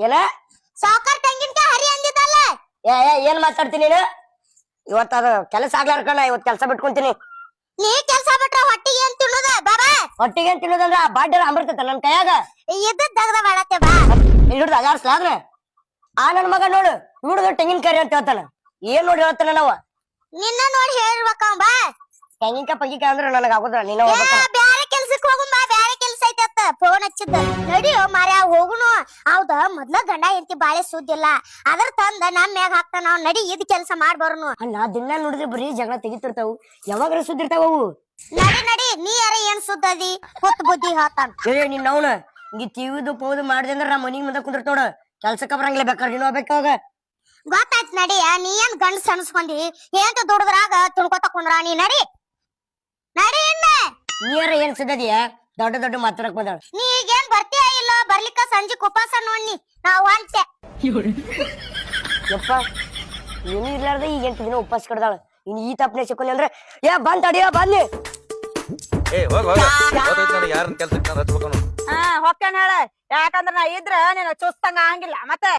ಏನ ಸಾವ್ಕಾರ್ ತೆಂಗಿನಕಾಯಿ ಹರಿ ಅಂದಿದ್ದಲ್ಲ. ಏನ್ ಮಾತಾಡ್ತೀನಿ ನೀನು? ಇವತ್ತ ಅದು ಕೆಲಸ ಆಗ್ಲಾರ್ಕಣ ಇವತ್ ಕೆಲಸ ಬಿಟ್ಕೊಂತೀನಿ. ನೀ ಕೆಲ್ಸ ಬಿಟ್ರ ಹೊಟ್ಟಿಗೆ ಏನ್ ತಿನ್ನೋದ ಬಾಬಾ? ಹೊಟ್ಟಿಗೆ ಏನ್ ತಿನ್ನೋದಂದ್ರ ಆ ಬಾಡ್ಯ ಅಮೃತ ನನ್ ಕೈಯಾಗ ಇದ್ದ ದಗದ ಮಾಡತ್ತೆ ಬಾ. ಹಿಡಿದು ಅಗಾಡ್ಸ್ಲಾದ್ರ ಆ ನನ್ ಮಗ ನೋಡು ಹಿಡಿದು ತೆಂಗಿನಕಾಯಿ ಅಂತ ಹೇಳ್ತಾನ. ಏನ್ ನೋಡಿ ಹೇಳ್ತಾನ ನಾವ ನಿನ್ನ ನೋಡಿ ಹೇಳಿರ್ಬೇಕ ಬಾ. ತೆಂಗಿನಕಾಯಿ ಪಗಿಕಾಯಿ ಅಂದ್ರೆ ನನಗ ಆಗುದ ನೀನ ಬ್ಯಾರೆ ಕೆಲ್ಸಕ್ ಹೋಗುಂ ಬಾ, ಬ್ಯಾರೆ ಕೆಲ್ಸ ಐತತ್ತ ಫೋನ್ ಹಚ್ಚಿದ್ದ. ನಡಿಯೋ ಮಾರ್ಯ ಹೋಗುನು. ಹೌದ ಮೊದ್ಲ ಗಂಡ ಹೆಂಡತಿ ಬಾಳೆ ಸುದ್ದಿಲ್ಲ, ಅದ್ರ ತಂದ ನಮ್ ಮ್ಯಾಗ ಹಾಕ್ತಾನ. ನಾವ್ ನಡಿ ಇದ್ ಕೆಲ್ಸ ಮಾಡ್ಬಾರ್ನು. ಅಲ್ಲ ದಿನ ನೋಡಿದ್ರೆ ಬರೀ ಜಗಳ ತೆಗಿತಿರ್ತಾವು, ಯಾವಾಗ್ರ ಸುದ್ದಿರ್ತಾವ ಅವು. ನಡಿ ನಡಿ, ನೀ ಯಾರ ಏನ್ ಸುದ್ದದಿ ಹೊತ್ ಬುದ್ಧಿ ಹೇಳ್ತಾನ. ನಿನ್ ಅವನ ಈ ಟಿವಿದು ಪೌದು ಮಾಡಿದೆ ಅಂದ್ರ ನಾ ಮನಿಗ್ ಮುಂದೆ ಕುಂದಿರ್ತೋಡ ಕೆಲ್ಸಕ್ಕ ಬರಂಗಿಲ್ಲ. ಬೇಕಾದ್ರೆ ನೀನು ಹೋಗ್ಬೇಕಾವಾಗ ಗೊತ್ತಾಯ್ತು ನಡಿಯ. ನೀ ಏನ್ ಗಂಡ ಸಣಸ್ಕೊಂಡಿ ಏಂತ ದುಡ್ದ್ರಾಗ ತುಣ್ಕೋತ ಕುಂದ್ರ. ನೀ ನಡಿ ನಡಿ. ಇನ್ನ ನೀರ ಏನ್ ಸಿದ್ದದಿಯ ದೊಡ್ಡ ದೊಡ್ಡ ಮಾತಾಡಕ್ ಬಂದಾಳ. ನೀ ಈಗೇನ್ ಬರ್ತೀಯ ಇಲ್ಲ? ಬರ್ಲಿಕ್ಕ ಸಂಜೆ ಉಪವಾಸ ನೋಡ್ನಿ ನಾವ್ ಹೊಂಟೆ. ಯಪ್ಪ ಏನು ಇರ್ಲಾರ್ದ ಈಗ 8 ದಿನ ಉಪವಾಸ ಕಡ್ದಾಳ. ಇನ್ ಈ ತಪ್ಪನೆ ಸಿಕ್ಕೊಂಡಿ ಅಂದ್ರೆ ಬಂದ್ ತಡಿಯ ಬನ್ನಿ. ಯಾರನ್ ಕೆಲ್ಸಕ್ಕೆ ಹಚ್ಬೇಕು ಹೊಕ್ಕನ್ ಹೇಳ. ಯಾಕಂದ್ರ ನಾ ಇದ್ರ ನೀನು ಚುಸ್ತಂಗ ಆಗಂಗಿಲ್ಲ ಮತ್ತೆ.